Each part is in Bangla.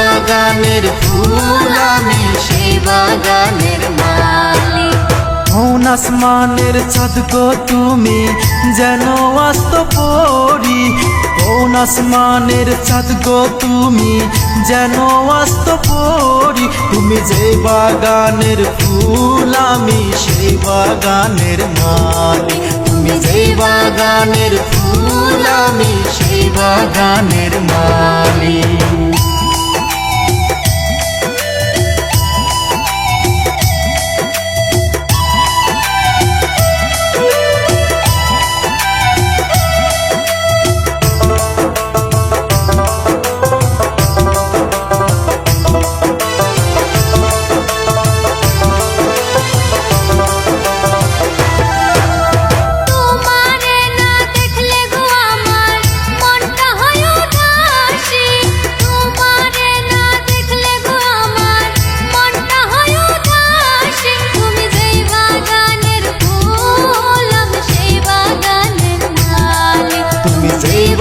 বাগানের ফুল, আমি সেই বাগানের মালিক। কোন আসমানের চাঁদ গো তুমি, যেন আস্ত পরি। কোন আসমানের চাঁদ গো তুমি, যেন আস্ত পরি। তুমি যে বাগানের ফুল, আমি সেই বাগানের মালিক। তুমি যে বাগানের ফুল, আমি সেই বাগানের মালিক।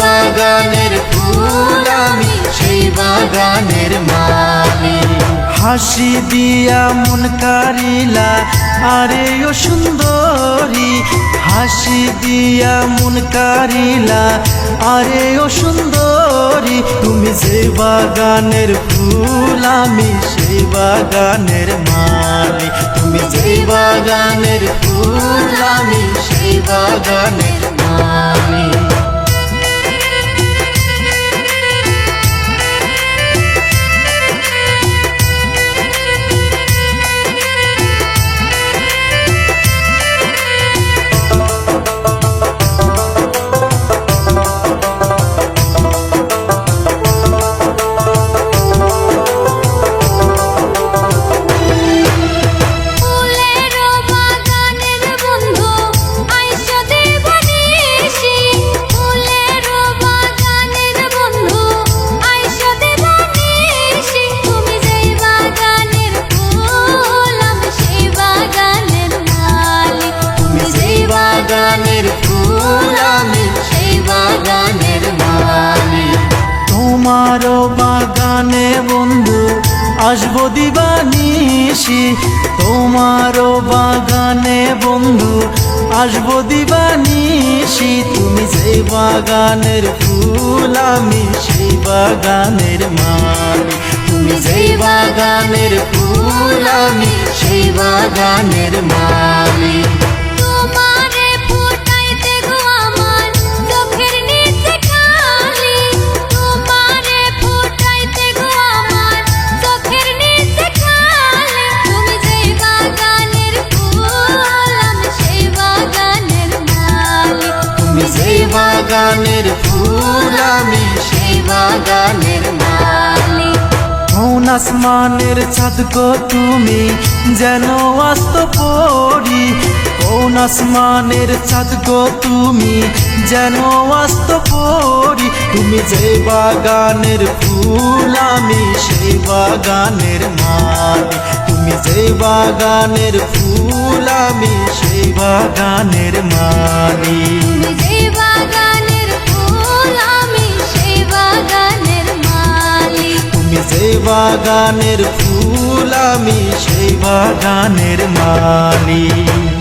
বাগানের ফুল, আমি সেই বাগানের মালিক। হাসি দিয়া মন কারিলা, আরে ও সুন্দরী। হাসি দিয়া মন কারিলা, আরে ও সুন্দরী। তুমি যে বাগানের ফুল, আমি সেই বাগানের মালিক। তুমি যে বাগানের ফুল, আমি সেই বাগানের মালিক। বাগানের ফুল, আমি সেই বাগানের মালিক। তোমারও বাগানে বন্ধু আসবো দিবানিশি। তোমারও বাগানে বন্ধু আসবো দিবানিশি। তুমি যে বাগানের ফুল, আমি সেই বাগানের মালিক। তুমি যে বাগানের ফুল, আমি সেই বাগানের মালিক। বাগানের ফুল, আমি সেই বাগানের মালিক। কোন আসমানের চাঁদ গো তুমি, যেন আস্ত পরি। কোন আসমানের চাঁদ গো তুমি, যেন আস্ত পরি। তুমি যে বাগানের ফুল, আমি সেই বাগানের মালিক। তুমি যে বাগানের ফুল, আমি সেই বাগানের মালিক। তুমি যে বাগানের ফুল, আমি সেই বাগানের মালিক। তুমি যে বাগানের ফুল, আমি সেই বাগানের মালিক।